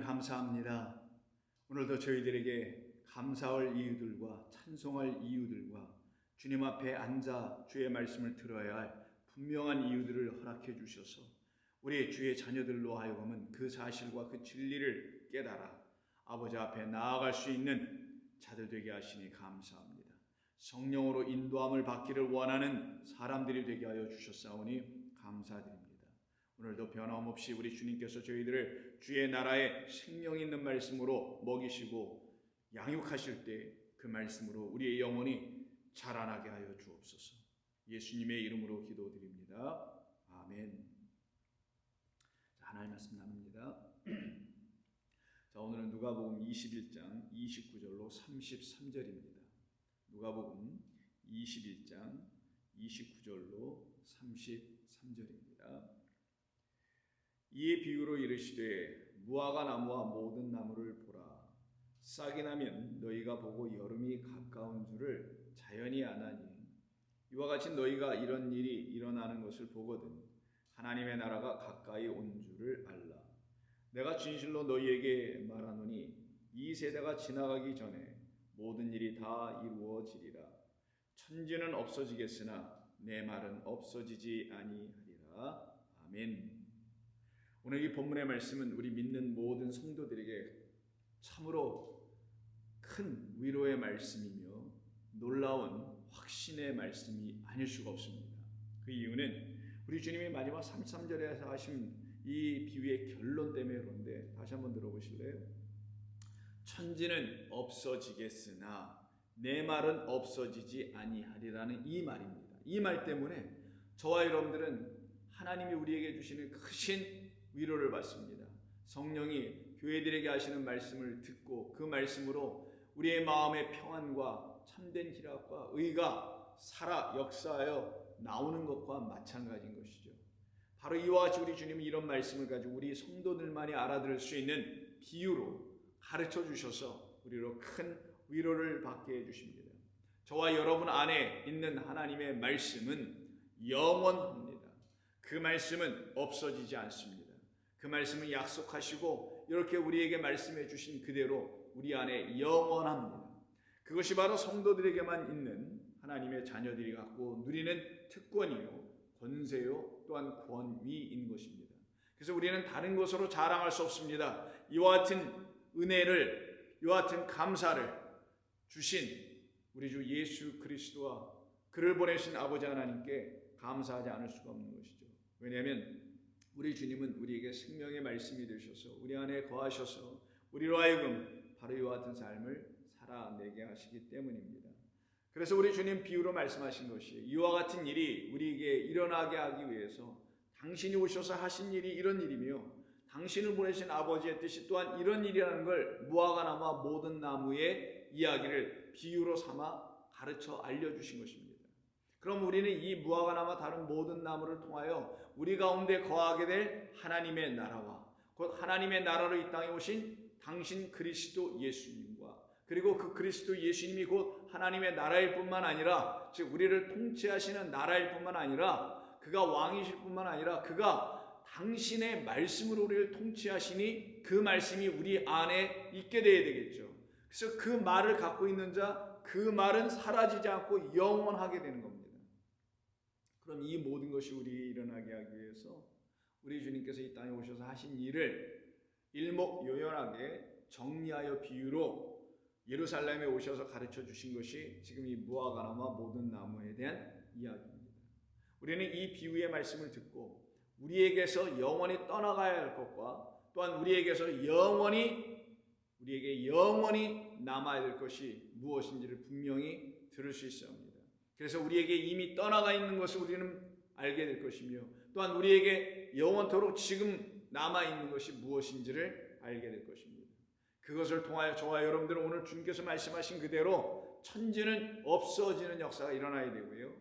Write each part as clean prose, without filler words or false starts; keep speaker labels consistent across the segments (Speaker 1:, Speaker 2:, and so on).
Speaker 1: 감사합니다. 오늘도 저희들에게 감사할 이유들과 찬송할 이유들과 주님 앞에 앉아 주의 말씀을 들어야 할 분명한 이유들을 허락해 주셔서 우리 주의 자녀들로 하여금은 그 사실과 그 진리를 깨달아 아버지 앞에 나아갈 수 있는 자들 되게 하시니 감사합니다. 성령으로 인도함을 받기를 원하는 사람들이 되게 하여 주셨사오니 감사드립니다. 오늘도 변함없이 우리 주님께서 저희들을 주의 나라에 생명 있는 말씀으로 먹이시고 양육하실 때 그 말씀으로 우리의 영혼이 자라나게 하여 주옵소서. 예수님의 이름으로 기도드립니다. 아멘. 자, 하나님 말씀 나눕니다. 자, 오늘은 누가복음 21장 29절로 33절입니다. 누가복음 21장 29절로 33절입니다. 이에 비유로 이르시되 무화과 나무와 모든 나무를 보라. 싹이 나면 너희가 보고 여름이 가까운 줄을 자연히 아나니 이와 같이 너희가 이런 일이 일어나는 것을 보거든 하나님의 나라가 가까이 온 줄을 알라. 내가 진실로 너희에게 말하노니 이 세대가 지나가기 전에 모든 일이 다 이루어지리라. 천지는 없어지겠으나 내 말은 없어지지 아니하리라. 아멘. 오늘 이 본문의 말씀은 우리 믿는 모든 성도들에게 참으로 큰 위로의 말씀이며 놀라운 확신의 말씀이 아닐 수가 없습니다. 그 이유는 우리 주님이 마지막 33절에서 하신 이 비유의 결론 때문에 그런데 다시 한번 들어보실래요? 천지는 없어지겠으나 내 말은 없어지지 아니하리라는 이 말입니다. 이 말 때문에 저와 여러분들은 하나님이 우리에게 주시는 크신 위로를 받습니다. 성령이 교회들에게 하시는 말씀을 듣고 그 말씀으로 우리의 마음의 평안과 참된 희락과 의가 살아 역사하여 나오는 것과 마찬가지인 것이죠. 바로 이와 같이 우리 주님이 이런 말씀을 가지고 우리 성도들만이 알아들을 수 있는 비유로 가르쳐 주셔서 우리로 큰 위로를 받게 해주십니다. 저와 여러분 안에 있는 하나님의 말씀은 영원합니다. 그 말씀은 없어지지 않습니다. 그 말씀은 약속하시고 이렇게 우리에게 말씀해 주신 그대로 우리 안에 영원합니다. 그것이 바로 성도들에게만 있는 하나님의 자녀들이 갖고 누리는 특권이요 권세요 또한 권위인 것입니다. 그래서 우리는 다른 것으로 자랑할 수 없습니다. 이와 같은 은혜를 이와 같은 감사를 주신 우리 주 예수 그리스도와 그를 보내신 아버지 하나님께 감사하지 않을 수가 없는 것이죠. 왜냐하면 우리 주님은 우리에게 생명의 말씀이 되셔서 우리 안에 거하셔서 우리로 하여금 바로 이와 같은 삶을 살아내게 하시기 때문입니다. 그래서 우리 주님 비유로 말씀하신 것이 이와 같은 일이 우리에게 일어나게 하기 위해서 당신이 오셔서 하신 일이 이런 일이며 당신을 보내신 아버지의 뜻이 또한 이런 일이라는 걸 무화과 나무와 모든 나무의 이야기를 비유로 삼아 가르쳐 알려주신 것입니다. 그럼 우리는 이 무화과 나무와 다른 모든 나무를 통하여 우리 가운데 거하게 될 하나님의 나라와 곧 하나님의 나라로 이 땅에 오신 당신 그리스도 예수님과 그리고 그 그리스도 예수님이 곧 하나님의 나라일 뿐만 아니라 즉 우리를 통치하시는 나라일 뿐만 아니라 그가 왕이실 뿐만 아니라 그가 당신의 말씀으로 우리를 통치하시니 그 말씀이 우리 안에 있게 되어야 되겠죠. 그래서 그 말을 갖고 있는 자 그 말은 사라지지 않고 영원하게 되는 겁니다. 그럼 이 모든 것이 우리에 일어나게 하기 위해서 우리 주님께서 이 땅에 오셔서 하신 일을 일목요연하게 정리하여 비유로 예루살렘에 오셔서 가르쳐 주신 것이 지금 이 무화과 나무와 모든 나무에 대한 이야기입니다. 우리는 이 비유의 말씀을 듣고 우리에게서 영원히 떠나가야 할 것과 또한 우리에게서 우리에게 영원히 남아야 될 것이 무엇인지를 분명히 들을 수 있어야 합니다. 그래서 우리에게 이미 떠나가 있는 것을 우리는 알게 될 것이며 또한 우리에게 영원토록 지금 남아있는 것이 무엇인지를 알게 될 것입니다. 그것을 통하여 저와 여러분들은 오늘 주님께서 말씀하신 그대로 천지는 없어지는 역사가 일어나야 되고요.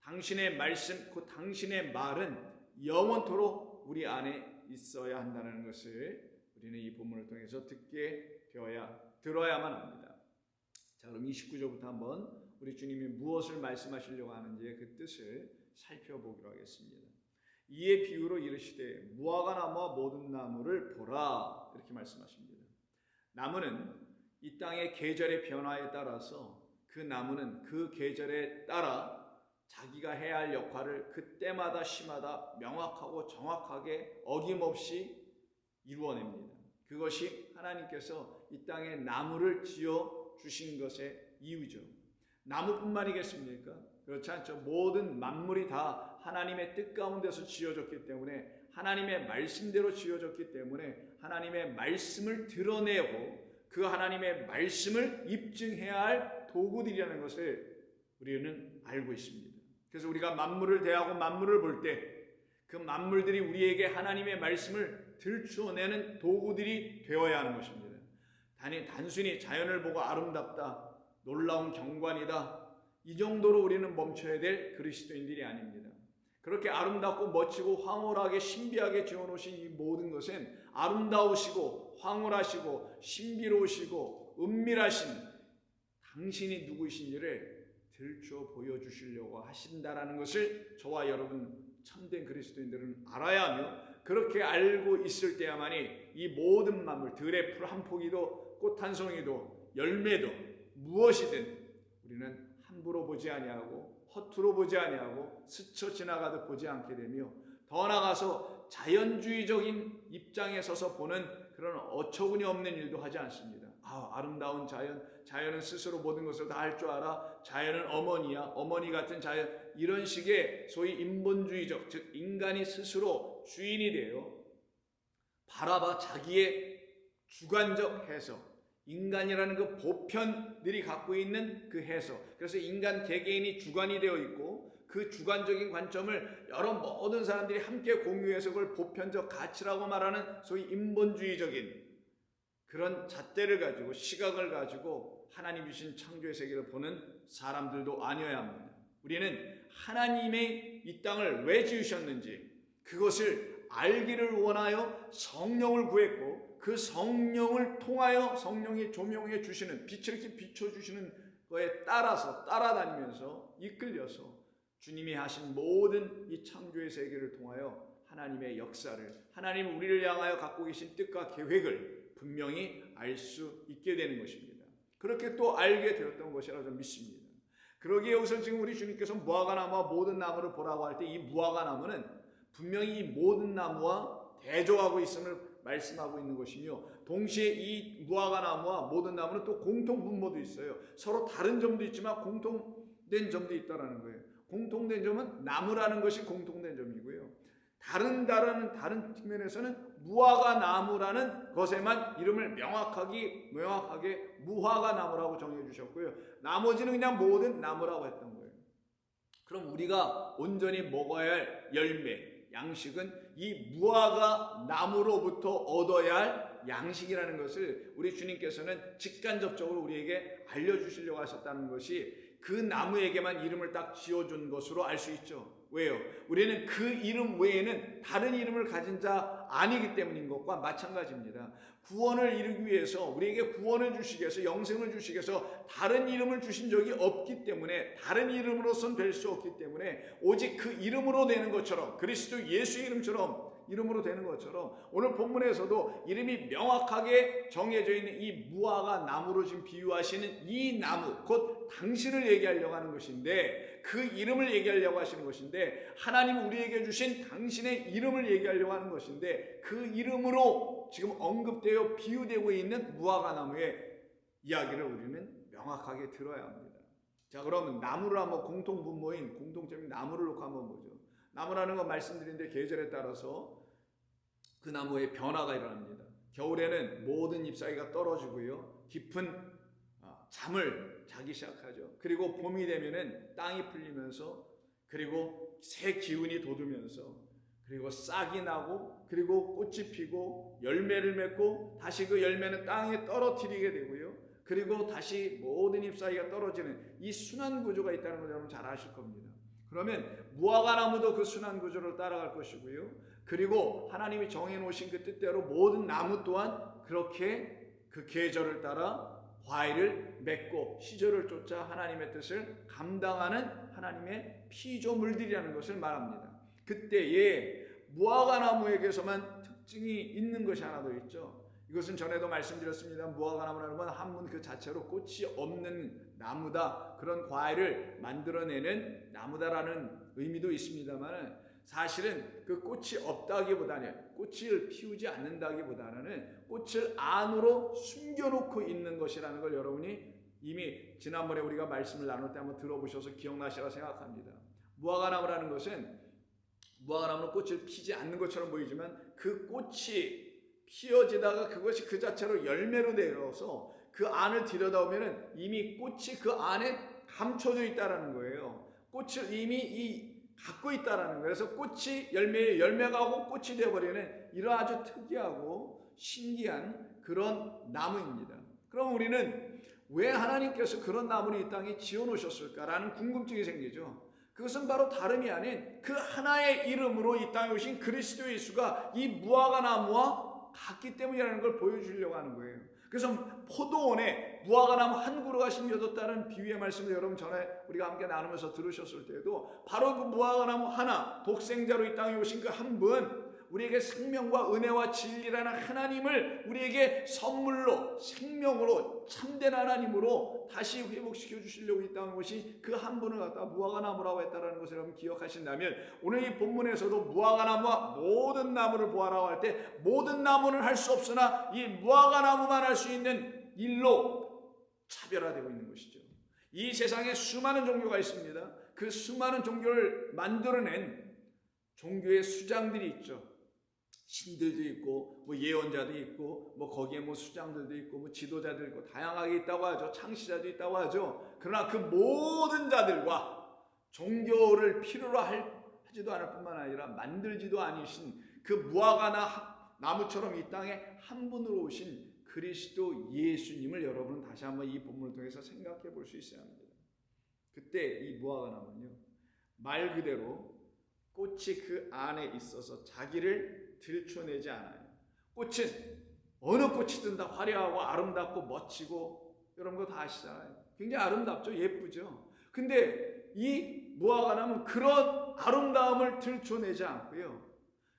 Speaker 1: 당신의 말씀, 그 당신의 말은 영원토록 우리 안에 있어야 한다는 것을 우리는 이 본문을 통해서 들어야만 합니다. 자, 그럼 29절부터 한번 우리 주님이 무엇을 말씀하시려고 하는지의 그 뜻을 살펴보기로 하겠습니다. 이에 비유로 이르시되 무화과 나무와 모든 나무를 보라 이렇게 말씀하십니다. 나무는 이 땅의 계절의 변화에 따라서 그 나무는 그 계절에 따라 자기가 해야 할 역할을 그때마다 시마다 명확하고 정확하게 어김없이 이루어냅니다. 그것이 하나님께서 이 땅에 나무를 지어 주신 것의 이유죠. 나무뿐만이겠습니까? 그렇지 않죠. 모든 만물이 다 하나님의 뜻 가운데서 지어졌기 때문에, 하나님의 말씀대로 지어졌기 때문에 하나님의 말씀을 드러내고 그 하나님의 말씀을 입증해야 할 도구들이라는 것을 우리는 알고 있습니다. 그래서 우리가 만물을 대하고 만물을 볼 때 그 만물들이 우리에게 하나님의 말씀을 들추어내는 도구들이 되어야 하는 것입니다. 단순히 자연을 보고 아름답다, 놀라운 경관이다, 이 정도로 우리는 멈춰야 될 그리스도인들이 아닙니다. 그렇게 아름답고 멋지고 황홀하게 신비하게 지어놓으신 이 모든 것은 아름다우시고 황홀하시고 신비로우시고 은밀하신 당신이 누구이신지를 들추어 보여주시려고 하신다라는 것을 저와 여러분 참된 그리스도인들은 알아야 하며, 그렇게 알고 있을 때야만이 이 모든 만물, 들의 풀 한 포기도 꽃 한 송이도 열매도 무엇이든 우리는 함부로 보지 아니하고 허투루 보지 아니하고 스쳐 지나가듯 보지 않게 되며, 더 나아가서 자연주의적인 입장에 서서 보는 그런 어처구니 없는 일도 하지 않습니다. 아름다운 자연은 스스로 모든 것을 다 할 줄 알아, 자연은 어머니야, 어머니 같은 자연, 이런 식의 소위 인본주의적, 즉 인간이 스스로 주인이 되어 바라봐 자기의 주관적 해석, 인간이라는 그 보편들이 갖고 있는 그 해석, 그래서 인간 개개인이 주관이 되어 있고 그 주관적인 관점을 여러 모든 사람들이 함께 공유해서 그걸 보편적 가치라고 말하는 소위 인본주의적인 그런 잣대를 가지고, 시각을 가지고 하나님 주신 창조의 세계를 보는 사람들도 아니어야 합니다. 우리는 하나님의 이 땅을 왜 지으셨는지 그것을 알기를 원하여 성령을 구했고, 그 성령을 통하여 성령이 조명해 주시는, 빛을 이렇게 비춰주시는 거에 따라다니면서 이끌려서 주님이 하신 모든 이 창조의 세계를 통하여 하나님의 역사를, 하나님 우리를 향하여 갖고 계신 뜻과 계획을 분명히 알 수 있게 되는 것입니다. 그렇게 또 알게 되었던 것이라고 저는 믿습니다. 그러기에 여기서 지금 우리 주님께서 무화과 나무와 모든 나무를 보라고 할 때 이 무화과 나무는 분명히 이 모든 나무와 대조하고 있음을 말씀하고 있는 것이며, 동시에 이 무화과 나무와 모든 나무는 또 공통 분모도 있어요. 서로 다른 점도 있지만 공통된 점도 있다는 거예요. 공통된 점은 나무라는 것이 공통된 점이고요. 다른 측면에서는 무화과 나무라는 것에만 이름을 명확하게 무화과 나무라고 정해 주셨고요. 나머지는 그냥 모든 나무라고 했던 거예요. 그럼 우리가 온전히 먹어야 할 열매, 양식은 이 무화과 나무로부터 얻어야 할 양식이라는 것을 우리 주님께서는 직간접적으로 우리에게 알려주시려고 하셨다는 것이 그 나무에게만 이름을 딱 지어준 것으로 알 수 있죠. 왜요? 우리는 그 이름 외에는 다른 이름을 가진 자 아니기 때문인 것과 마찬가지입니다. 구원을 이루기 위해서, 우리에게 구원을 주시기 위해서, 영생을 주시기 위해서 다른 이름을 주신 적이 없기 때문에, 다른 이름으로선 될 수 없기 때문에 오직 그 이름으로 되는 것처럼, 그리스도 예수 이름처럼 이름으로 되는 것처럼 오늘 본문에서도 이름이 명확하게 정해져 있는 이 무화과 나무로 지금 비유하시는 이 나무, 곧 당신을 얘기하려고 하는 것인데, 그 이름을 얘기하려고 하시는 것인데, 하나님 우리에게 주신 당신의 이름을 얘기하려고 하는 것인데, 그 이름으로 지금 언급되어 비유되고 있는 무화과 나무의 이야기를 우리는 명확하게 들어야 합니다. 자, 그러면 나무를 한번 공통점인 나무를 놓고 한번 보죠. 나무라는 건 말씀드린데 계절에 따라서 그 나무의 변화가 일어납니다. 겨울에는 모든 잎사귀가 떨어지고요, 깊은 잠을 자기 시작하죠. 그리고 봄이 되면은 땅이 풀리면서, 그리고 새 기운이 돋으면서, 그리고 싹이 나고, 그리고 꽃이 피고 열매를 맺고, 다시 그 열매는 땅에 떨어뜨리게 되고요, 그리고 다시 모든 잎사귀가 떨어지는 이 순환 구조가 있다는 걸 여러분 잘 아실 겁니다. 그러면 무화과 나무도 그 순환 구조를 따라갈 것이고요, 그리고 하나님이 정해놓으신 그 뜻대로 모든 나무 또한 그렇게 그 계절을 따라 과일을 맺고 시절을 쫓아 하나님의 뜻을 감당하는 하나님의 피조물들이라는 것을 말합니다. 그때에 무화과 나무에게서만 특징이 있는 것이 하나 더 있죠. 이것은 전에도 말씀드렸습니다. 무화과 나무라는 건 한문 그 자체로 꽃이 없는 나무다, 그런 과일을 만들어내는 나무다라는 의미도 있습니다만, 사실은 그 꽃이 없다기보다는, 꽃을 피우지 않는다기보다는 꽃을 안으로 숨겨놓고 있는 것이라는 걸 여러분이 이미 지난번에 우리가 말씀을 나눌 때 한번 들어보셔서 기억나시라 생각합니다. 무화과나무라는 것은, 무화과나무는 꽃을 피지 않는 것처럼 보이지만 그 꽃이 피어지다가 그것이 그 자체로 열매로 내려서 그 안을 들여다보면 이미 꽃이 그 안에 감춰져 있다는 거예요. 꽃을 이미 갖고 있다는 거예요. 그래서 꽃이 열매에 열매가 오고 꽃이 되어버리는 이런 아주 특이하고 신기한 그런 나무입니다. 그럼 우리는 왜 하나님께서 그런 나무를 이 땅에 지어놓으셨을까라는 궁금증이 생기죠. 그것은 바로 다름이 아닌 그 하나의 이름으로 이 땅에 오신 그리스도 예수가 이 무화과 나무와 같기 때문이라는 걸 보여주려고 하는 거예요. 그래서 포도원에 무화과나무 한 그루가 심겨졌다는 비유의 말씀을 여러분 전에 우리가 함께 나누면서 들으셨을 때에도 바로 그 무화과나무 하나, 독생자로 이 땅에 오신 그 한 분, 우리에게 생명과 은혜와 진리라는 하나님을 우리에게 선물로, 생명으로, 참된 하나님으로 다시 회복시켜 주시려고 이 땅에 오신 그 한 분을 갖다 무화과나무라고 했다는 것을 여러분 기억하신다면, 오늘 이 본문에서도 무화과나무와 모든 나무를 보아라고 할 때 모든 나무는 할 수 없으나 이 무화과나무만 할 수 있는 일로 차별화되고 있는 것이죠. 이 세상에 수많은 종교가 있습니다. 그 수많은 종교를 만들어낸 종교의 수장들이 있죠. 신들도 있고 뭐 예언자도 있고 뭐 거기에 뭐 수장들도 있고 뭐 지도자도 있고 다양하게 있다고 하죠. 창시자도 있다고 하죠. 그러나 그 모든 자들과 종교를 필요로 하지도 않을 뿐만 아니라 만들지도 아니신 그 무화과나 나무처럼 이 땅에 한 분으로 오신 그리스도 예수님을 여러분은 다시 한번 이 본문을 통해서 생각해 볼 수 있어야 합니다. 그때 이 무화과 나무는요, 말 그대로 꽃이 그 안에 있어서 자기를 들춰내지 않아요. 꽃은 어느 꽃이든 다 화려하고 아름답고 멋지고 여러분 그거 다 아시잖아요. 굉장히 아름답죠. 예쁘죠. 근데 이 무화과나무는 그런 아름다움을 들춰내지 않고요,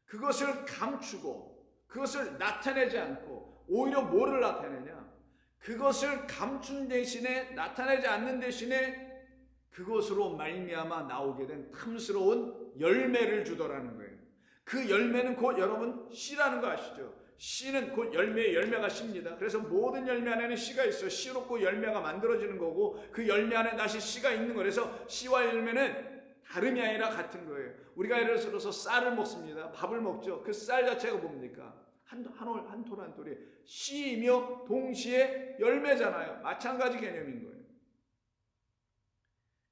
Speaker 1: 그것을 감추고 그것을 나타내지 않고 오히려 뭐를 나타내냐, 그것을 감춘 대신에, 나타내지 않는 대신에 그것으로 말미암아 나오게 된 탐스러운 열매를 주더라는 거예요. 그 열매는 곧 여러분 씨라는 거 아시죠? 씨는 곧 열매가 씨입니다. 그래서 모든 열매 안에는 씨가 있어요. 씨로 그 열매가 만들어지는 거고 그 열매 안에 다시 씨가 있는 거예요. 그래서 씨와 열매는 다름이 아니라 같은 거예요. 우리가 예를 들어서 쌀을 먹습니다. 밥을 먹죠. 그 쌀 자체가 뭡니까? 한 톨 한 톨이 씨이며 동시에 열매잖아요. 마찬가지 개념인 거예요.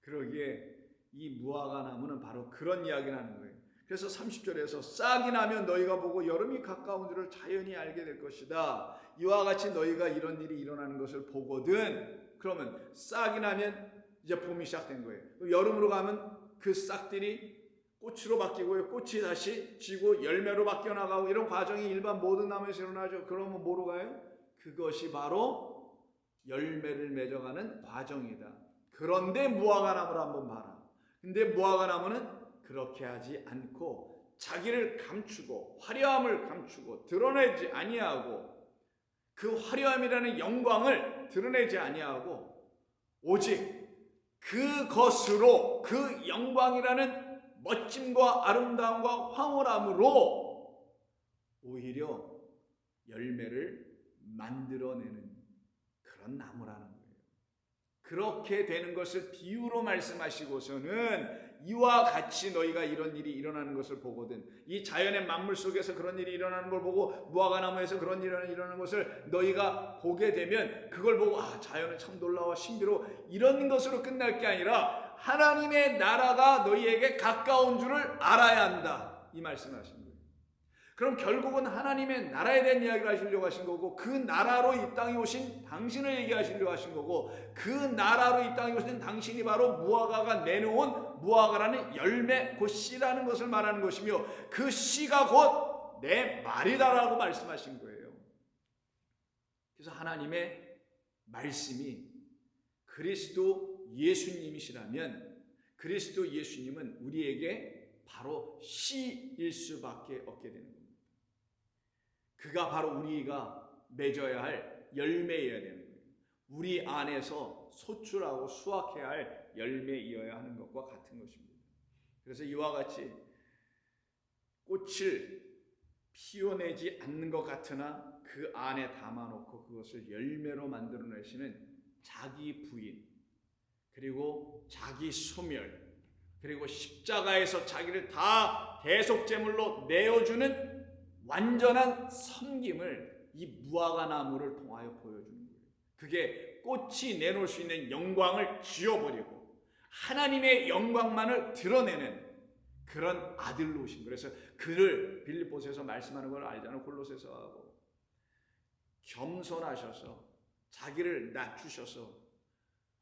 Speaker 1: 그러기에 이 무화과 나무는 바로 그런 이야기를 하는 거예요. 그래서 30절에서 싹이 나면 너희가 보고 여름이 가까운 줄을 자연히 알게 될 것이다. 이와 같이 너희가 이런 일이 일어나는 것을 보거든. 그러면 싹이 나면 이제 봄이 시작된 거예요. 여름으로 가면 그 싹들이 꽃으로 바뀌고요, 꽃이 다시 지고 열매로 바뀌어 나가고 이런 과정이 일반 모든 나무에서 일어나죠. 그러면 뭐로 가요? 그것이 바로 열매를 맺어가는 과정이다. 그런데 무화과나무를 한번 봐라. 근데 무화과나무는 그렇게 하지 않고 자기를 감추고 화려함을 감추고 드러내지 아니하고 그 화려함이라는 영광을 드러내지 아니하고 오직 그것으로 그 영광이라는 멋짐과 아름다움과 황홀함으로 오히려 열매를 만들어내는 그런 나무라는 거예요. 그렇게 되는 것을 비유로 말씀하시고서는 이와 같이 너희가 이런 일이 일어나는 것을 보거든. 이 자연의 만물 속에서 그런 일이 일어나는 걸 보고 무화과나무에서 그런 일이 일어나는 것을 너희가 보게 되면 그걸 보고 자연은 참 놀라워 신비로워 이런 것으로 끝날 게 아니라 하나님의 나라가 너희에게 가까운 줄을 알아야 한다. 이 말씀을 하신 거예요. 그럼 결국은 하나님의 나라에 대한 이야기를 하시려고 하신 거고 그 나라로 이 땅에 오신 당신을 얘기하시려고 하신 거고 그 나라로 이 땅에 오신 당신이 바로 무화과가 내놓은 무화과라는 열매, 곧 씨라는 것을 말하는 것이며 그 씨가 곧 내 말이다라고 말씀하신 거예요. 그래서 하나님의 말씀이 그리스도 예수님이시라면 그리스도 예수님은 우리에게 바로 씨일 수밖에 없게 되는 겁니다. 그가 바로 우리가 맺어야 할 열매여야 되는 거예요. 우리 안에서 소출하고 수확해야 할 열매이어야 하는 것과 같은 것입니다. 그래서 이와 같이 꽃을 피워내지 않는 것 같으나 그 안에 담아놓고 그것을 열매로 만들어내시는 자기 부인, 그리고 자기 소멸, 그리고 십자가에서 자기를 다 대속제물로 내어주는 완전한 섬김을 이 무화과 나무를 통하여 보여주는 거예요. 그게 꽃이 내놓을 수 있는 영광을 지워버리고 하나님의 영광만을 드러내는 그런 아들로 오신 거예요. 그래서 그를 빌립보서에서 말씀하는 걸 알잖아요. 골로새서 하고 겸손하셔서 자기를 낮추셔서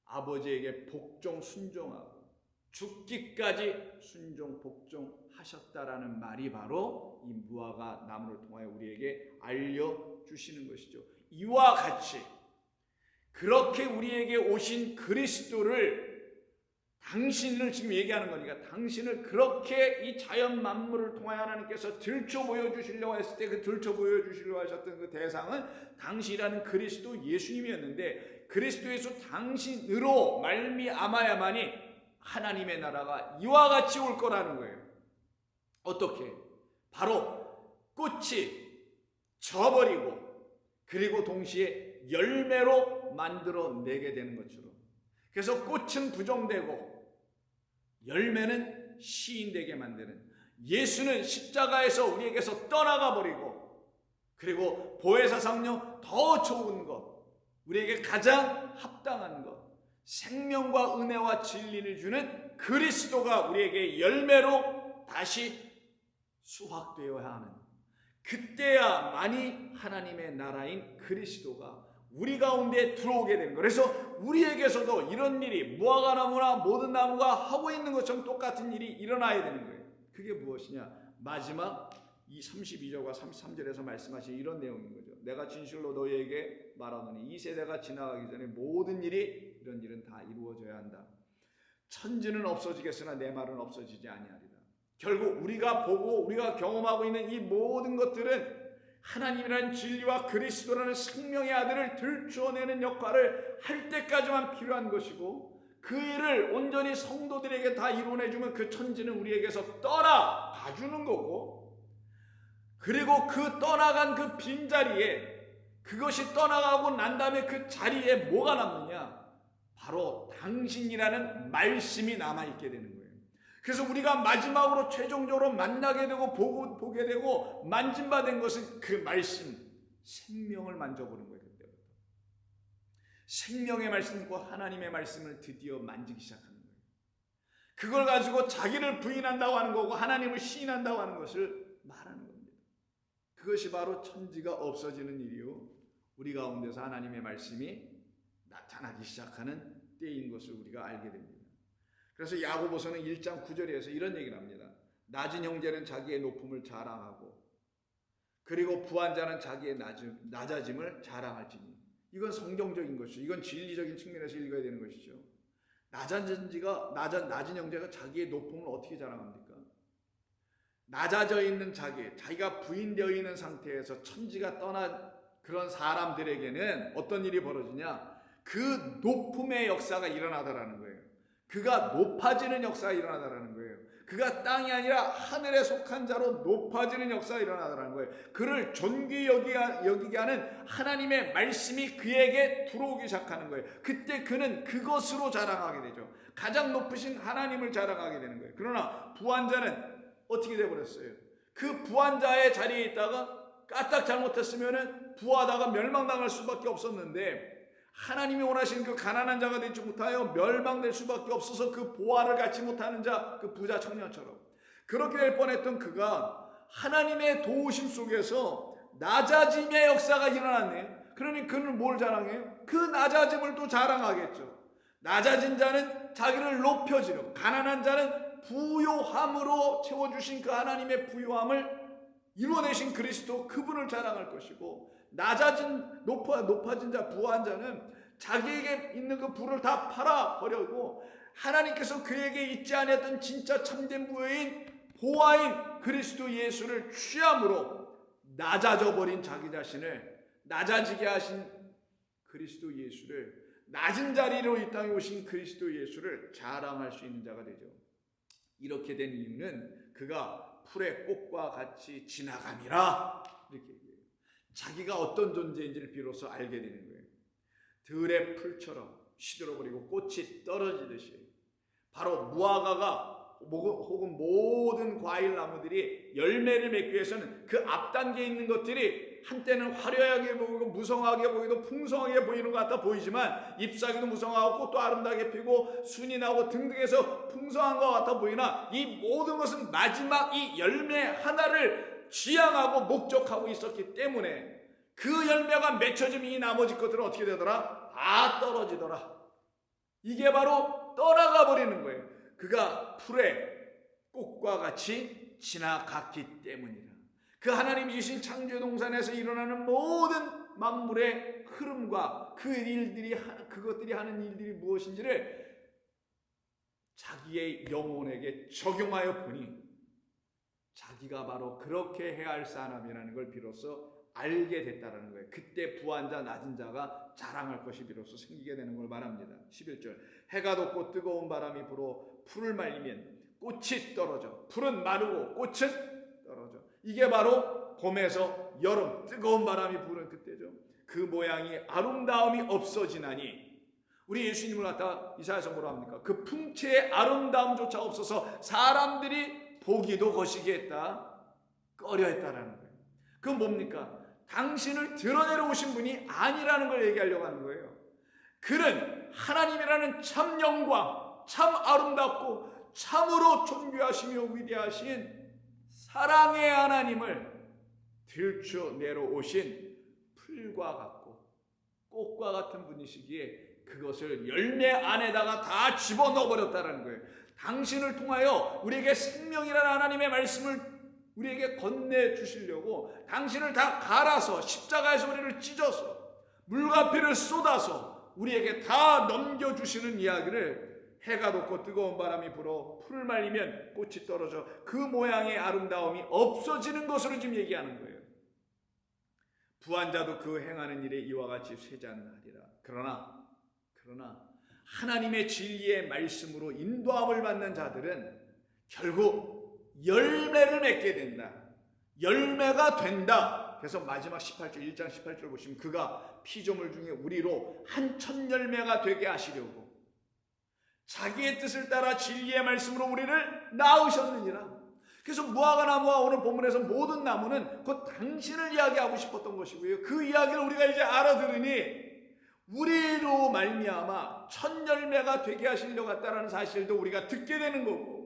Speaker 1: 아버지에게 복종 순종하고 죽기까지 순종 복종하셨다라는 말이 바로 이 무화과 나무를 통하여 우리에게 알려주시는 것이죠. 이와 같이 그렇게 우리에게 오신 그리스도를, 당신을 지금 얘기하는 거니까 당신을 그렇게 이 자연 만물을 통하여 하나님께서 들춰 보여주시려고 했을 때 그 들춰 보여주시려고 하셨던 그 대상은 당신이라는 그리스도 예수님이었는데, 그리스도에서 당신으로 말미암아야만이 하나님의 나라가 이와 같이 올 거라는 거예요. 어떻게? 바로 꽃이 져버리고 그리고 동시에 열매로 만들어내게 되는 것처럼. 그래서 꽃은 부정되고 열매는 시인되게 만드는, 예수는 십자가에서 우리에게서 떠나가 버리고 그리고 보혜사상령 더 좋은 것, 우리에게 가장 합당한 것, 생명과 은혜와 진리를 주는 그리스도가 우리에게 열매로 다시 수확되어야 하는, 그때야만이 하나님의 나라인 그리스도가 우리 가운데 들어오게 되는 거예요. 그래서 우리에게서도 이런 일이 무화과 나무나 모든 나무가 하고 있는 것처럼 똑같은 일이 일어나야 되는 거예요. 그게 무엇이냐? 마지막 이 32절과 33절에서 말씀하신 이런 내용인 거죠. 내가 진실로 너희에게 말하노니 이 세대가 지나가기 전에 모든 일이, 이런 일은 다 이루어져야 한다. 천지는 없어지겠으나 내 말은 없어지지 아니하리라. 결국 우리가 보고 우리가 경험하고 있는 이 모든 것들은 하나님이라는 진리와 그리스도라는 생명의 아들을 들추어내는 역할을 할 때까지만 필요한 것이고, 그 일을 온전히 성도들에게 다 이루어내주면 그 천지는 우리에게서 떠나가주는 거고, 그리고 그 떠나간 그 빈자리에, 그것이 떠나가고 난 다음에 그 자리에 뭐가 남느냐? 바로 당신이라는 말씀이 남아있게 되는 거예요. 그래서 우리가 마지막으로 최종적으로 만나게 되고 보게 되고 만진받은 것은 그 말씀, 생명을 만져보는 거예요. 그때부터 생명의 말씀과 하나님의 말씀을 드디어 만지기 시작하는 거예요. 그걸 가지고 자기를 부인한다고 하는 거고 하나님을 시인한다고 하는 것을 말하는 겁니다. 그것이 바로 천지가 없어지는 일이요, 우리 가운데서 하나님의 말씀이 나타나기 시작하는 때인 것을 우리가 알게 됩니다. 그래서 야고보서는 1장 9절에서 이런 얘기를 합니다. 낮은 형제는 자기의 높음을 자랑하고 그리고 부한 자는 자기의 낮아짐을 자랑할지니. 이건 성경적인 것이죠. 이건 진리적인 측면에서 읽어야 되는 것이죠. 낮은 형제가 자기의 높음을 어떻게 자랑합니까? 낮아져 있는 자기가 부인되어 있는 상태에서 천지가 떠난 그런 사람들에게는 어떤 일이 벌어지냐? 그 높음의 역사가 일어나더라는 거예요. 그가 높아지는 역사가 일어나더라는 거예요. 그가 땅이 아니라 하늘에 속한 자로 높아지는 역사가 일어나더라는 거예요. 그를 존귀 여기게 하는 하나님의 말씀이 그에게 들어오기 시작하는 거예요. 그때 그는 그것으로 자랑하게 되죠. 가장 높으신 하나님을 자랑하게 되는 거예요. 그러나 부한 자는 어떻게 되어버렸어요? 그 부한 자의 자리에 있다가 까딱 잘못했으면 부하다가 멸망당할 수밖에 없었는데, 하나님이 원하시는 그 가난한 자가 되지 못하여 멸망될 수밖에 없어서 그 보화를 갖지 못하는 자, 그 부자 청년처럼 그렇게 될 뻔했던 그가 하나님의 도우심 속에서 낮아짐의 역사가 일어났네요. 그러니 그는 뭘 자랑해요? 그 낮아짐을 또 자랑하겠죠. 낮아진 자는 자기를 높여지려, 가난한 자는 부요함으로 채워주신 그 하나님의 부요함을 이루어내신 그리스도, 그분을 자랑할 것이고, 높아진 자, 부한 자는 자기에게 있는 그 부를 다 팔아 버려고 하나님께서 그에게 잊지 않았던 진짜 참된 부여인 보아인 그리스도 예수를 취함으로 낮아져 버린 자기 자신을 낮아지게 하신 그리스도 예수를, 낮은 자리로 이 땅에 오신 그리스도 예수를 자랑할 수 있는 자가 되죠. 이렇게 된 이유는 그가 풀의 꽃과 같이 지나감이라, 이렇게 얘기해요. 자기가 어떤 존재인지를 비로소 알게 되는 거예요. 들의 풀처럼 시들어버리고 꽃이 떨어지듯이 바로 무화과가 혹은 모든 과일 나무들이 열매를 맺기 위해서는 그 앞단계에 있는 것들이 한때는 화려하게 보이고 무성하게 보이고 풍성하게 보이는 것 같아 보이지만, 잎사귀도 무성하고 꽃도 아름다게 피고 순이 나고 등등해서 풍성한 것 같아 보이나, 이 모든 것은 마지막 이 열매 하나를 지향하고 목적하고 있었기 때문에 그 열매가 맺혀지면 이 나머지 것들은 어떻게 되더라? 다 떨어지더라. 이게 바로 떠나가 버리는 거예요. 그가 풀의 꽃과 같이 지나갔기 때문이라. 그 하나님이 주신 창조 동산에서 일어나는 모든 만물의 흐름과 그것들이 하는 일들이 무엇인지를 자기의 영혼에게 적용하여 보니 자기가 바로 그렇게 해야 할 사람이라는 걸 비로소 알게 됐다라는 거예요. 그때 부한 자, 낮은 자가 자랑할 것이 비로소 생기게 되는 걸 말합니다. 11절, 해가 돋고 뜨거운 바람이 불어 풀을 말리면 꽃이 떨어져, 풀은 마르고 꽃은 떨어져. 이게 바로 봄에서 여름 뜨거운 바람이 부는 그때죠. 그 모양이 아름다움이 없어지나니, 우리 예수님을 갖다 이사야서 뭐라 합니까? 그 풍채의 아름다움조차 없어서 사람들이 보기도 거시기 했다, 꺼려 했다라는 거예요. 그건 뭡니까? 당신을 드러내러 오신 분이 아니라는 걸 얘기하려고 하는 거예요. 그는 하나님이라는 참 영광, 참 아름답고 참으로 존귀하시며 위대하신 사랑의 하나님을 들춰내러 오신 풀과 같고 꽃과 같은 분이시기에 그것을 열매 안에다가 다 집어넣어 버렸다는 거예요. 당신을 통하여 우리에게 생명이라는 하나님의 말씀을 우리에게 건네주시려고 당신을 다 갈아서 십자가에서 우리를 찢어서 물과 피를 쏟아서 우리에게 다 넘겨주시는 이야기를, 해가 돋고 뜨거운 바람이 불어 풀을 말리면 꽃이 떨어져 그 모양의 아름다움이 없어지는 것으로 지금 얘기하는 거예요. 부한 자도 그 행하는 일에 이와 같이 쇠잔하리라. 그러나 하나님의 진리의 말씀으로 인도함을 받는 자들은 결국 열매를 맺게 된다. 열매가 된다. 그래서 마지막 18절, 1장 18절 보시면 그가 피조물 중에 우리로 한 천 열매가 되게 하시려고 자기의 뜻을 따라 진리의 말씀으로 우리를 낳으셨느니라. 그래서 무화과 나무와 오늘 본문에서 모든 나무는 곧 당신을 이야기하고 싶었던 것이고요. 그 이야기를 우리가 이제 알아들으니 우리로 말미암아 천 열매가 되게 하시려고 했다라는 사실도 우리가 듣게 되는 거고,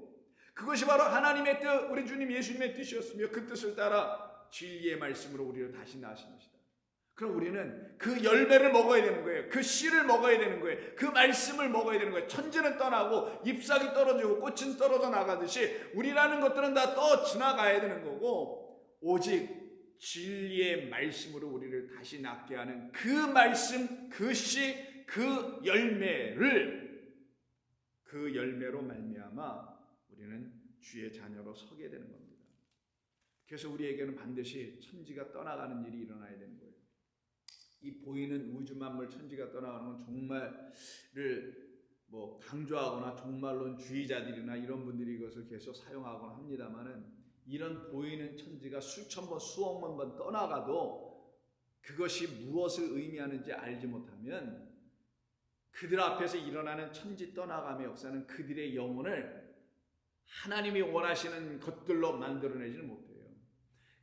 Speaker 1: 그것이 바로 하나님의 뜻, 우리 주님 예수님의 뜻이었으며 그 뜻을 따라 진리의 말씀으로 우리를 다시 낳으신 것이다. 그럼 우리는 그 열매를 먹어야 되는 거예요. 그 씨를 먹어야 되는 거예요. 그 말씀을 먹어야 되는 거예요. 천지는 떠나고 잎사귀 떨어지고 꽃은 떨어져 나가듯이 우리라는 것들은 다 지나가야 되는 거고, 오직 진리의 말씀으로 우리를 다시 낳게 하는 그 말씀, 그 씨, 그 열매로 말미암아 우리는 주의 자녀로 서게 되는 겁니다. 그래서 우리에게는 반드시 천지가 떠나가는 일이 일어나야 되는 거예요. 이 보이는 우주 만물 천지가 떠나가는 건 종말을 강조하거나 종말론주의자들이나 이런 분들이 이것을 계속 사용하거나 합니다만은, 이런 보이는 천지가 수천 번 수억만 번 떠나가도 그것이 무엇을 의미하는지 알지 못하면 그들 앞에서 일어나는 천지 떠나감의 역사는 그들의 영혼을 하나님이 원하시는 것들로 만들어내지는 못해요.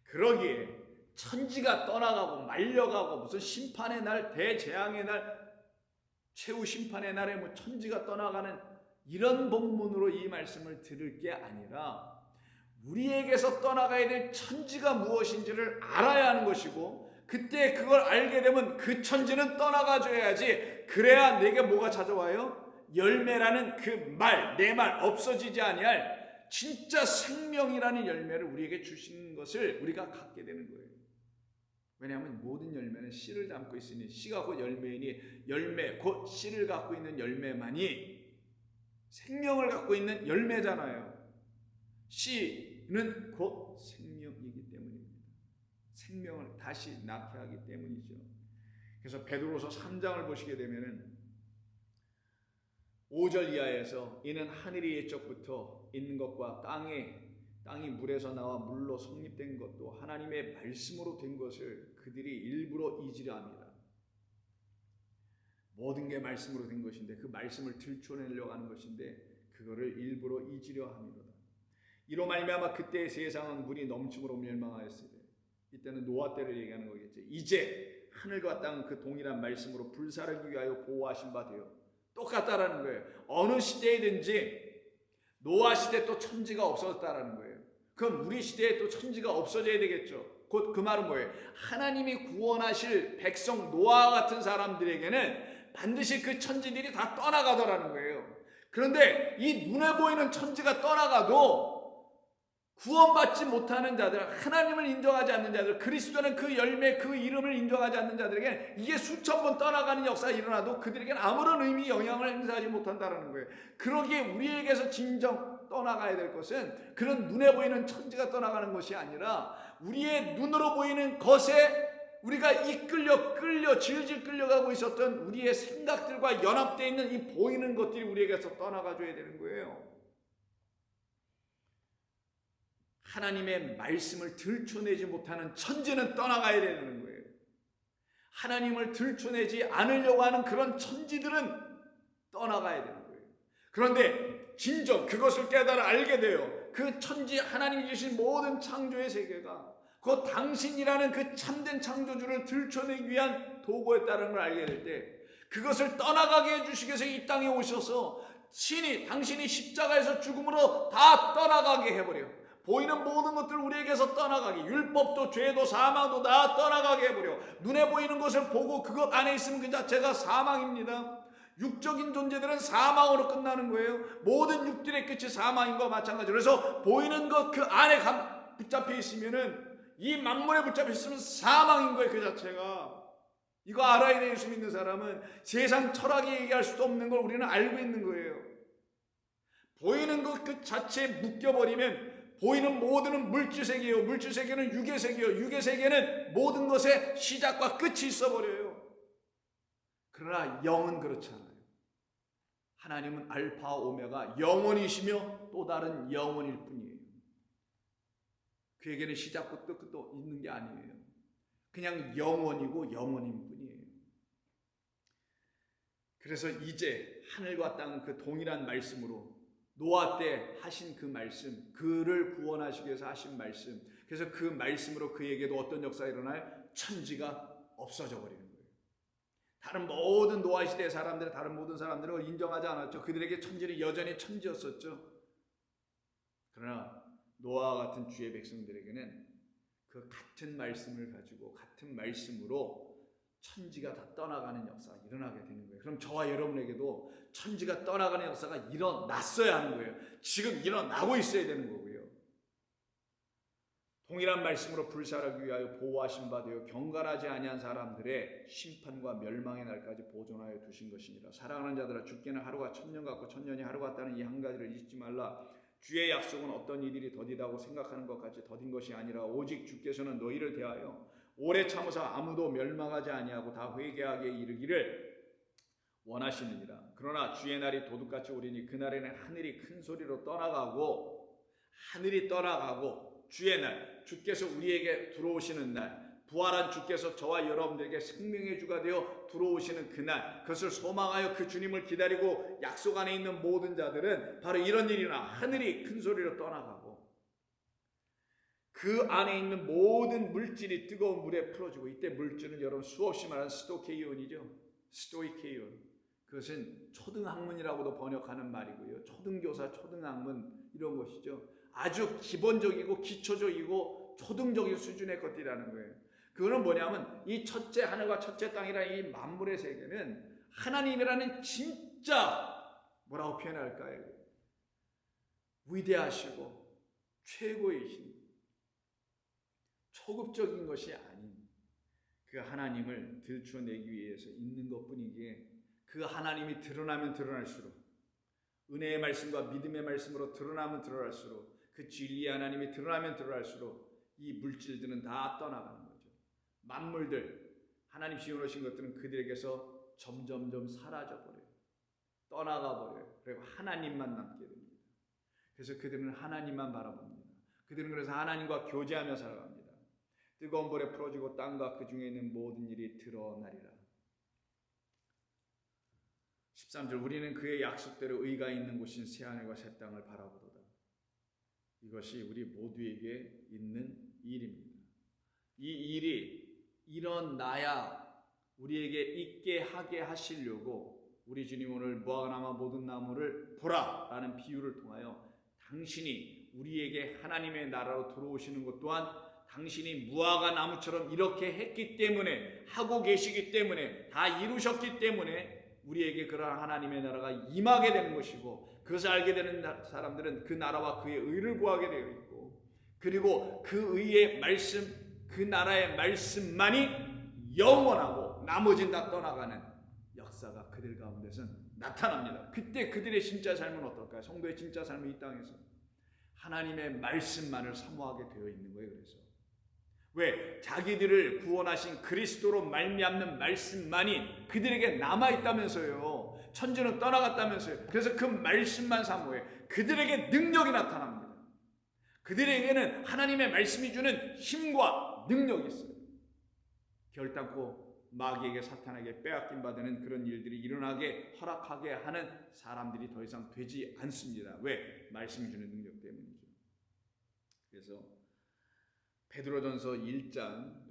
Speaker 1: 그러기에 천지가 떠나가고 말려가고 무슨 심판의 날, 대재앙의 날, 최후 심판의 날에 천지가 떠나가는 이런 본문으로 이 말씀을 들을 게 아니라 우리에게서 떠나가야 될 천지가 무엇인지를 알아야 하는 것이고, 그때 그걸 알게 되면 그 천지는 떠나가줘야지. 그래야 내게 뭐가 찾아와요? 열매라는 그 말, 내 말 없어지지 아니할 진짜 생명이라는 열매를 우리에게 주시는 것을 우리가 갖게 되는 거예요. 왜냐하면 모든 열매는 씨를 담고 있으니, 씨가 곧 열매이니 열매 곧 씨를 갖고 있는 열매만이 생명을 갖고 있는 열매잖아요. 씨는 곧 생명이기 때문입니다. 생명을 다시 낳게 하기 때문이죠. 그래서 베드로서 3장을 보시게 되면은 5절 이하에서 이는 하늘이 옛적부터 있는 것과 땅이 물에서 나와 물로 성립된 것도 하나님의 말씀으로 된 것을 그들이 일부러 잊으려 합니다. 모든 게 말씀으로 된 것인데 그 말씀을 들춰내려고 하는 것인데 그거를 일부러 잊으려 함이로다. 이로 말미암아 그때의 세상은 물이 넘침으로 멸망하였으되 이때는 노아 때를 얘기하는 거겠죠. 이제 하늘과 땅은 그 동일한 말씀으로 불사르기 위하여 보호하신 바 되어 똑같다라는 거예요. 어느 시대이든지 노아 시대 또 천지가 없어졌다라는 거예요. 그럼 우리 시대에 또 천지가 없어져야 되겠죠. 곧 그 말은 뭐예요? 하나님이 구원하실 백성 노아와 같은 사람들에게는 반드시 그 천지들이 다 떠나가더라는 거예요. 그런데 이 눈에 보이는 천지가 떠나가도 구원받지 못하는 자들, 하나님을 인정하지 않는 자들, 그리스도는 그 열매, 그 이름을 인정하지 않는 자들에게 이게 수천 번 떠나가는 역사가 일어나도 그들에게는 아무런 의미, 영향을 행사하지 못한다는 거예요. 그러기에 우리에게서 진정 떠나가야 될 것은 그런 눈에 보이는 천지가 떠나가는 것이 아니라 우리의 눈으로 보이는 것에 우리가 끌려 질질 끌려가고 있었던 우리의 생각들과 연합되어 있는 이 보이는 것들이 우리에게서 떠나가줘야 되는 거예요. 하나님의 말씀을 들춰내지 못하는 천지는 떠나가야 되는 거예요. 하나님을 들춰내지 않으려고 하는 그런 천지들은 떠나가야 되는 거예요. 그런데 진정 그것을 깨달아 알게 돼요. 그 천지 하나님이 주신 모든 창조의 세계가 그 당신이라는 그 참된 창조주를 들춰내기 위한 도구였다는 걸 알게 될 때 그것을 떠나가게 해주시기 위해서 이 땅에 오셔서 당신이 십자가에서 죽음으로 다 떠나가게 해버려요. 보이는 모든 것들 우리에게서 떠나가게, 율법도 죄도 사망도 다 떠나가게 해버려. 눈에 보이는 것을 보고 그것 안에 있으면 그 자체가 사망입니다. 육적인 존재들은 사망으로 끝나는 거예요. 모든 육들의 끝이 사망인 것과 마찬가지로. 그래서 보이는 것 그 안에 붙잡혀 있으면은 이 만물에 붙잡혀 있으면 사망인 거예요. 그 자체가. 이거 알아야 돼. 예수 믿는 사람은 세상 철학이 얘기할 수도 없는 걸 우리는 알고 있는 거예요. 보이는 것 그 자체에 묶여버리면 보이는 모든 물질세계예요. 물질세계는 유괴세계예요. 유괴세계는 모든 것의 시작과 끝이 있어버려요. 그러나 영은 그렇지 않아요. 하나님은 알파 오메가 영원이시며 또 다른 영원일 뿐이에요. 그에게는 시작부터 끝도 있는 게 아니에요. 그냥 영원이고 영원인 뿐이에요. 그래서 이제 하늘과 땅은 그 동일한 말씀으로 노아 때 하신 그 말씀, 그를 구원하시기 위해서 하신 말씀, 그래서 그 말씀으로 그에게도 어떤 역사가 일어나요? 천지가 없어져 버리는 거예요. 다른 모든 노아 시대의 사람들, 다른 모든 사람들은 인정하지 않았죠. 그들에게 천지는 여전히 천지였었죠. 그러나 노아와 같은 주의 백성들에게는 그 같은 말씀을 가지고 같은 말씀으로 천지가 다 떠나가는 역사가 일어나게 되는 거예요. 그럼 저와 여러분에게도 천지가 떠나가는 역사가 일어났어야 하는 거예요. 지금 일어나고 있어야 되는 거고요. 동일한 말씀으로 불사르기 위하여 보호하신 바 되어 경건하지 아니한 사람들의 심판과 멸망의 날까지 보존하여 두신 것이니라. 사랑하는 자들아, 죽게는 하루가 천년 같고 천년이 하루 같다는 이 한 가지를 잊지 말라. 주의 약속은 어떤 이들이 더디다고 생각하는 것 같이 더딘 것이 아니라 오직 주께서는 너희를 대하여 오래 참으사 아무도 멸망하지 아니하고 다 회개하게 이르기를 원하시느니라. 그러나 주의 날이 도둑같이 오리니 그날에는 하늘이 큰 소리로 떠나가고 주의 날, 주께서 우리에게 들어오시는 날, 부활한 주께서 저와 여러분들에게 생명의 주가 되어 들어오시는 그날, 그것을 소망하여 그 주님을 기다리고 약속 안에 있는 모든 자들은 바로 이런 일이나 하늘이 큰 소리로 떠나가고 그 안에 있는 모든 물질이 뜨거운 물에 풀어지고, 이때 물질은 여러분 수없이 말하는 스토케이온이죠. 스토이케이온. 그것은 초등학문이라고도 번역하는 말이고요. 초등교사, 초등학문 이런 것이죠. 아주 기본적이고 기초적이고 초등적인 수준의 것들이라는 거예요. 그거는 뭐냐면 이 첫째 하늘과 첫째 땅이라는 이 만물의 세계는 하나님이라는 진짜 뭐라고 표현할까요? 위대하시고 최고이신 초급적인 것이 아닌 그 하나님을 들춰내기 위해서 있는 것뿐이기에 그 하나님이 드러나면 드러날수록 은혜의 말씀과 믿음의 말씀으로 드러나면 드러날수록 그 진리의 하나님이 드러나면 드러날수록 이 물질들은 다 떠나가는 거죠. 만물들, 하나님 지어놓으신 것들은 그들에게서 점점점 사라져버려요. 떠나가 버려요. 그리고 하나님만 남게 됩니다. 그래서 그들은 하나님만 바라봅니다. 그들은 그래서 하나님과 교제하며 살아갑니다. 뜨거운 불에 풀어지고 땅과 그 중에 있는 모든 일이 드러나리라. 13절 우리는 그의 약속대로 의가 있는 곳인 새하늘과 새 땅을 바라보도다. 이것이 우리 모두에게 있는 일입니다. 이 일이 일어나야 우리에게 있게 하게 하시려고 우리 주님 오늘 무화과나무 모든 나무를 보라 라는 비유를 통하여 당신이 우리에게 하나님의 나라로 들어오시는 것 또한 당신이 무화과나무처럼 이렇게 했기 때문에 하고 계시기 때문에 다 이루셨기 때문에 우리에게 그러한 하나님의 나라가 임하게 되는 것이고 그것을 알게 되는 사람들은 그 나라와 그의 의를 구하게 되어 있고 그리고 그 의의 말씀 그 나라의 말씀만이 영원하고 나머지는 다 떠나가는 역사가 그들 가운데서 나타납니다. 그때 그들의 진짜 삶은 어떨까요? 성도의 진짜 삶은 이 땅에서 하나님의 말씀만을 사모하게 되어 있는 거예요. 그래서 왜? 자기들을 구원하신 그리스도로 말미암는 말씀만이 그들에게 남아있다면서요. 천지는 떠나갔다면서요. 그래서 그 말씀만 사모해. 그들에게 능력이 나타납니다. 그들에게는 하나님의 말씀이 주는 힘과 능력이 있어요. 결단코 마귀에게 사탄에게 빼앗김 받는 그런 일들이 일어나게 허락하게 하는 사람들이 더 이상 되지 않습니다. 왜? 말씀이 주는 능력 때문이죠. 그래서 베드로전서 1장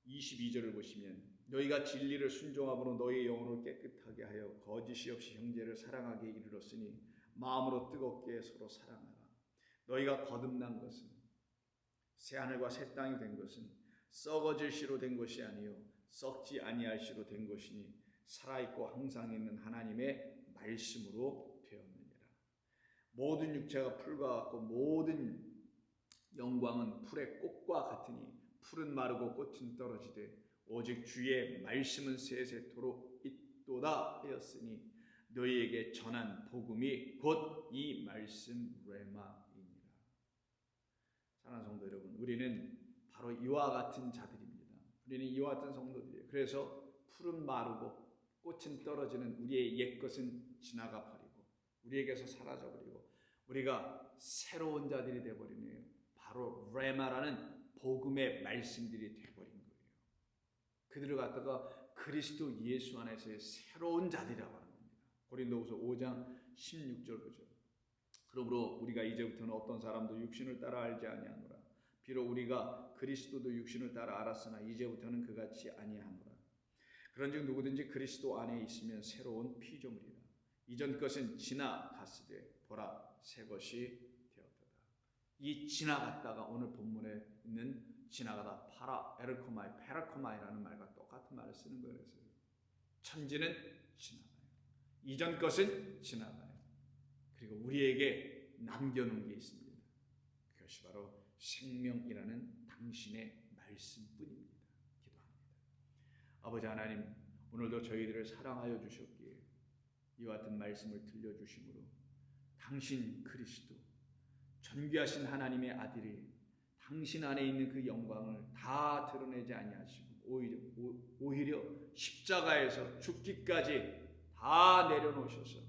Speaker 1: 22절을 보시면 너희가 진리를 순종함으로 너희의 영혼을 깨끗하게 하여 거짓이 없이 형제를 사랑하게 이르렀으니 마음으로 뜨겁게 서로 사랑하라. 너희가 거듭난 것은 새하늘과 새 땅이 된 것은 썩어질 씨로 된 것이 아니요 썩지 아니할 씨로 된 것이니 살아있고 항상 있는 하나님의 말씀으로 되었느니라. 모든 육체가 풀과 같고 모든 영광은 풀의 꽃과 같으니 풀은 마르고 꽃은 떨어지되 오직 주의 말씀은 세세토록 있도다 하였으니 너희에게 전한 복음이 곧 이 말씀 레마이니라. 사랑하는 성도 여러분, 우리는 바로 이와 같은 자들입니다. 우리는 이와 같은 성도들이에요. 그래서 풀은 마르고 꽃은 떨어지는 우리의 옛것은 지나가 버리고 우리에게서 사라져 버리고 우리가 새로운 자들이 되어버리네요. 바로 레마라는 복음의 말씀들이 되어버린 거예요. 그들을 갖다가 그리스도 예수 안에서의 새로운 자들이라고 하는 겁니다. 고린도후서 5장 16절 보죠. 그러므로 우리가 이제부터는 어떤 사람도 육신을 따라 알지 아니하노라. 비록 우리가 그리스도도 육신을 따라 알았으나 이제부터는 그같이 아니하노라. 그런즉 누구든지 그리스도 안에 있으면 새로운 피조물이라. 이전 것은 지나갔으되 보라 새 것이 되었도다. 이 지나갔다가 오늘 본문에 있는 지나가다 파라 에르코마이 페라코마이라는 말과 똑같은 말을 쓰는 거예요. 그래서 천지는 지나가요. 이전 것은 지나가요. 그리고 우리에게 남겨놓은 게 있습니다. 그것이 바로 생명이라는 당신의 말씀뿐입니다. 기도합니다. 아버지 하나님, 오늘도 저희들을 사랑하여 주셨기에 이와 같은 말씀을 들려주심으로 당신 그리스도 존귀하신 하나님의 아들이 당신 안에 있는 그 영광을 다 드러내지 아니하시고 오히려 십자가에서 죽기까지 다 내려놓으셔서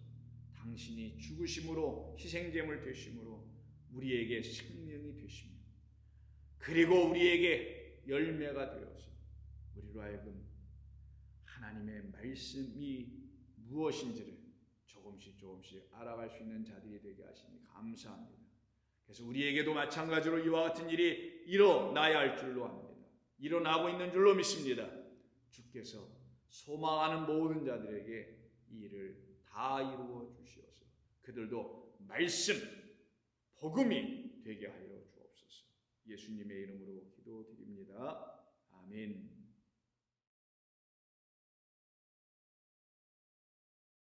Speaker 1: 당신이 죽으심으로 희생제물 되심으로 우리에게 생명이 되시며 그리고 우리에게 열매가 되어서 우리로 하여금 하나님의 말씀이 무엇인지를 조금씩 알아갈 수 있는 자들이 되게 하시니 감사합니다. 그래서 우리에게도 마찬가지로 이와 같은 일이 일어나야 할 줄로 압니다. 일어나고 있는 줄로 믿습니다. 주께서 소망하는 모든 자들에게 이 일을 다 이루어 주시어서 그들도 말씀, 복음이 되게 하여 주옵소서. 예수님의 이름으로 기도드립니다. 아멘.